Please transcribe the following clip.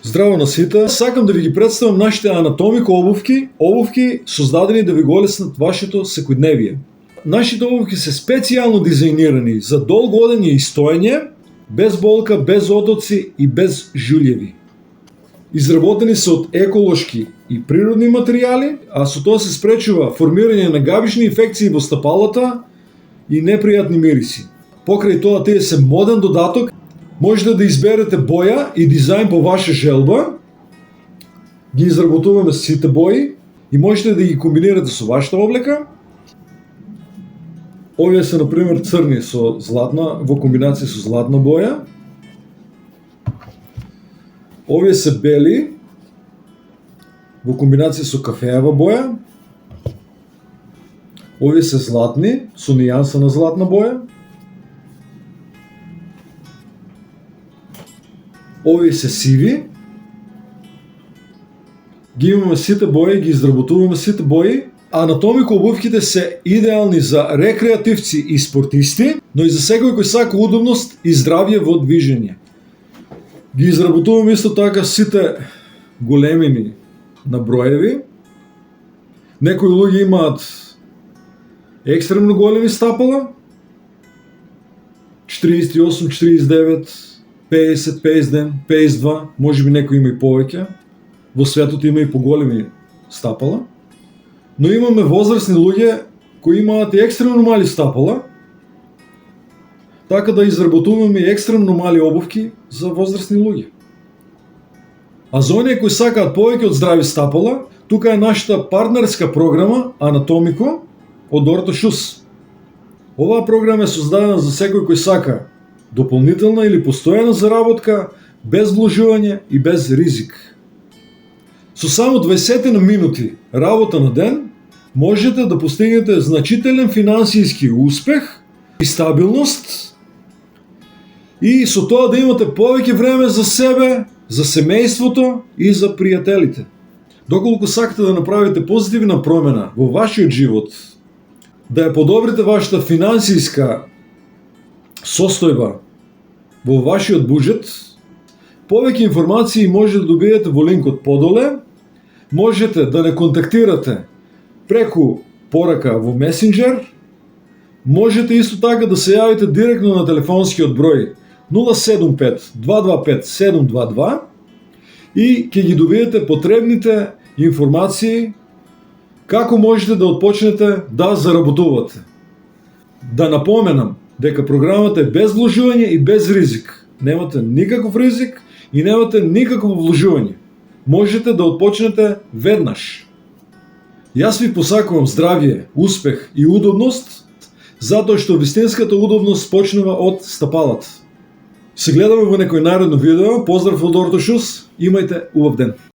Здраво на сите, сакам да ви ги представам нашите анатомико обувки создадени да ви го олеснат вашето секојдневие. Нашите обувки се специјално дизајнирани за долго одење и стоење, без болка, без одоци и без жулјеви. Изработени се од еколошки и природни материјали, а со тоа се спречува формирање на габични инфекции во стапалата и непријатни мириси. Покрај тоа, тие се моден додаток. Можете да изберете боја и дизајн по ваша желба. Ги изработуваме сите бои и можете да ги комбинирате со вашата облека. Овие се, например, црни со златна, во комбинација со златна боја. Овие се бели во комбинација со кафеева боја. Овие се златни со нијанса на златна боја. Овие се сиви. Ги имаме сите бои, ги изработуваме сите бои. Анатомико обувките се идеални за рекреативци и спортисти, но и за секој кој сака удобност и здравје во движење. Ги изработуваме исто така сите големини на броеви. Некои луѓе имаат екстремно големи стапала, 48, 49, 50, 51, 52, може би некои има и повеќе. Во светот има и поголеми стапала. Но имаме возрастни луѓе кои имаат и екстремно мали стапала, така да изработуваме и екстремно мали обувки за возрастни луѓе. А за оние кои сакаат повеќе од здрави стапала, тука е нашата партнерска програма Анатомико од Ортошус. Оваа програма е создадена за секој кој сака дополнителна или постојана заработка, без вложување и без ризик. Со само 20 минути работа на ден можете да постигнете значителен финансиски успех и стабилност и со тоа да имате повеќе време за себе, за семејството и за пријателите. Доколку сакате да направите позитивна промена во вашиот живот, да ја подобрите вашата финансиска состојба во вашиот буџет, повеќе информации можете да добиете во линкот подоле. Можете да не контактирате преку порака во месенџер. Можете исто така да се јавите директно на телефонскиот број 075 225 722 и ќе ги добиете потребните информации како можете да отпочнете да заработувате. Да напоменам дека програмата е без вложување и без ризик. Немате никаков ризик и немате никакво вложување. Можете да отпочнете веднаш. Јас ви посакувам здравје, успех и удобност, затоа што вистинската удобност почнува од стапалата. Се гледаме во некој наредно видео. Поздрав од Ортошус. Имајте убав ден.